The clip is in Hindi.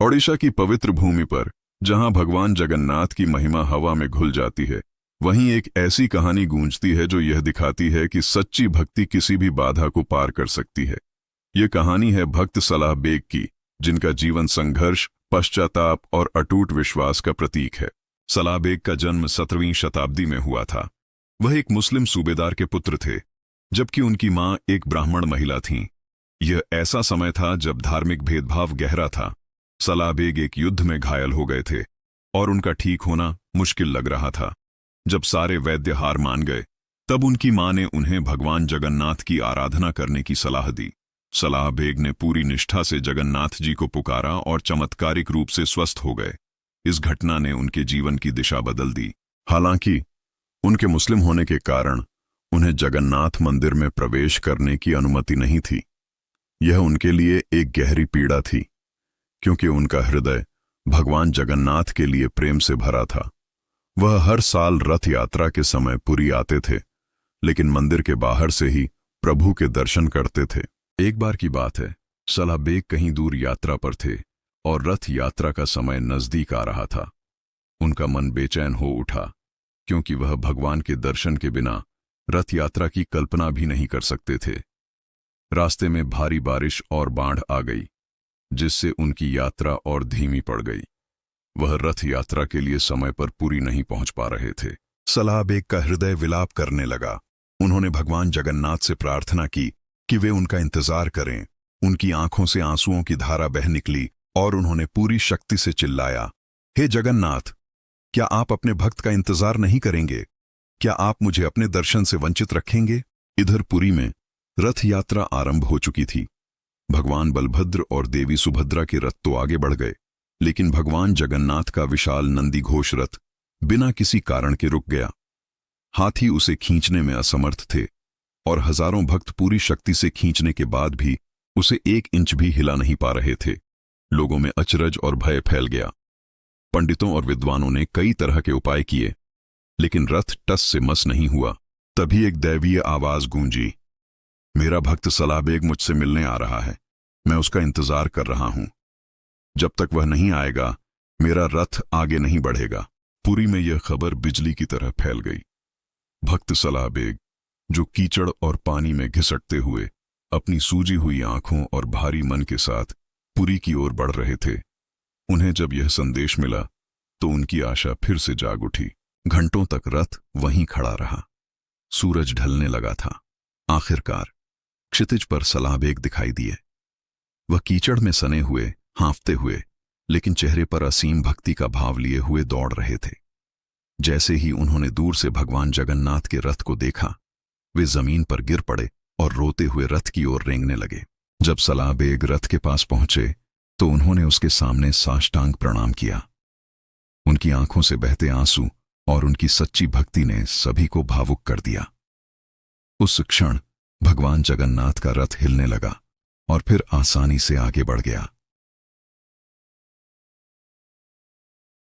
ओडिशा की पवित्र भूमि पर, जहां भगवान जगन्नाथ की महिमा हवा में घुल जाती है, वहीं एक ऐसी कहानी गूंजती है जो यह दिखाती है कि सच्ची भक्ति किसी भी बाधा को पार कर सकती है। ये कहानी है भक्त सलाह बेग की, जिनका जीवन संघर्ष, पश्चाताप और अटूट विश्वास का प्रतीक है। सलाह बेग का जन्म 17वीं शताब्दी में हुआ था। वह एक मुस्लिम सूबेदार के पुत्र थे, जबकि उनकी मां एक ब्राह्मण महिला थीं। यह ऐसा समय था जब धार्मिक भेदभाव गहरा था। सलाह बेग एक युद्ध में घायल हो गए थे और उनका ठीक होना मुश्किल लग रहा था। जब सारे वैद्य हार मान गए, तब उनकी मां ने उन्हें भगवान जगन्नाथ की आराधना करने की सलाह दी। सलाह बेग ने पूरी निष्ठा से जगन्नाथ जी को पुकारा और चमत्कारिक रूप से स्वस्थ हो गए। इस घटना ने उनके जीवन की दिशा बदल दी। हालांकि उनके मुस्लिम होने के कारण उन्हें जगन्नाथ मंदिर में प्रवेश करने की अनुमति नहीं थी। यह उनके लिए एक गहरी पीड़ा थी, क्योंकि उनका हृदय भगवान जगन्नाथ के लिए प्रेम से भरा था। वह हर साल रथ यात्रा के समय पुरी आते थे, लेकिन मंदिर के बाहर से ही प्रभु के दर्शन करते थे। एक बार की बात है, सलाह बेग कहीं दूर यात्रा पर थे और रथ यात्रा का समय नजदीक आ रहा था। उनका मन बेचैन हो उठा, क्योंकि वह भगवान के दर्शन के बिना रथ यात्रा की कल्पना भी नहीं कर सकते थे। रास्ते में भारी बारिश और बाढ़ आ गई, जिससे उनकी यात्रा और धीमी पड़ गई। वह रथ यात्रा के लिए समय पर पूरी नहीं पहुंच पा रहे थे। सलाह बेग का हृदय विलाप करने लगा। उन्होंने भगवान जगन्नाथ से प्रार्थना की कि वे उनका इंतजार करें। उनकी आंखों से आंसुओं की धारा बह निकली और उन्होंने पूरी शक्ति से चिल्लाया, हे जगन्नाथ, क्या आप अपने भक्त का इंतजार नहीं करेंगे? क्या आप मुझे अपने दर्शन से वंचित रखेंगे? इधर पुरी में रथ यात्रा आरंभ हो चुकी थी। भगवान बलभद्र और देवी सुभद्रा के रथ तो आगे बढ़ गए, लेकिन भगवान जगन्नाथ का विशाल नंदी घोष रथ बिना किसी कारण के रुक गया। हाथी उसे खींचने में असमर्थ थे और हजारों भक्त पूरी शक्ति से खींचने के बाद भी उसे 1 इंच भी हिला नहीं पा रहे थे। लोगों में अचरज और भय फैल गया। पंडितों और विद्वानों ने कई तरह के उपाय किए, लेकिन रथ टस से मस नहीं हुआ। तभी एक दैवीय आवाज गूंजी, मेरा भक्त सलाह बेग मुझसे मिलने आ रहा है। मैं उसका इंतजार कर रहा हूं। जब तक वह नहीं आएगा, मेरा रथ आगे नहीं बढ़ेगा। पुरी में यह खबर बिजली की तरह फैल गई। भक्त सलाह बेग, जो कीचड़ और पानी में घिसटते हुए अपनी सूजी हुई आंखों और भारी मन के साथ पुरी की ओर बढ़ रहे थे, उन्हें जब यह संदेश मिला तो उनकी आशा फिर से जाग उठी। घंटों तक रथ वहीं खड़ा रहा। सूरज ढलने लगा था। आखिरकार क्षितिज पर सलाह बेग दिखाई दिए। वह कीचड़ में सने हुए, हाँफते हुए, लेकिन चेहरे पर असीम भक्ति का भाव लिए हुए दौड़ रहे थे। जैसे ही उन्होंने दूर से भगवान जगन्नाथ के रथ को देखा, वे जमीन पर गिर पड़े और रोते हुए रथ की ओर रेंगने लगे। जब सलाह बेग रथ के पास पहुंचे तो उन्होंने उसके सामने साष्टांग प्रणाम किया। उनकी आंखों से बहते आंसू और उनकी सच्ची भक्ति ने सभी को भावुक कर दिया। उस क्षण भगवान जगन्नाथ का रथ हिलने लगा और फिर आसानी से आगे बढ़ गया।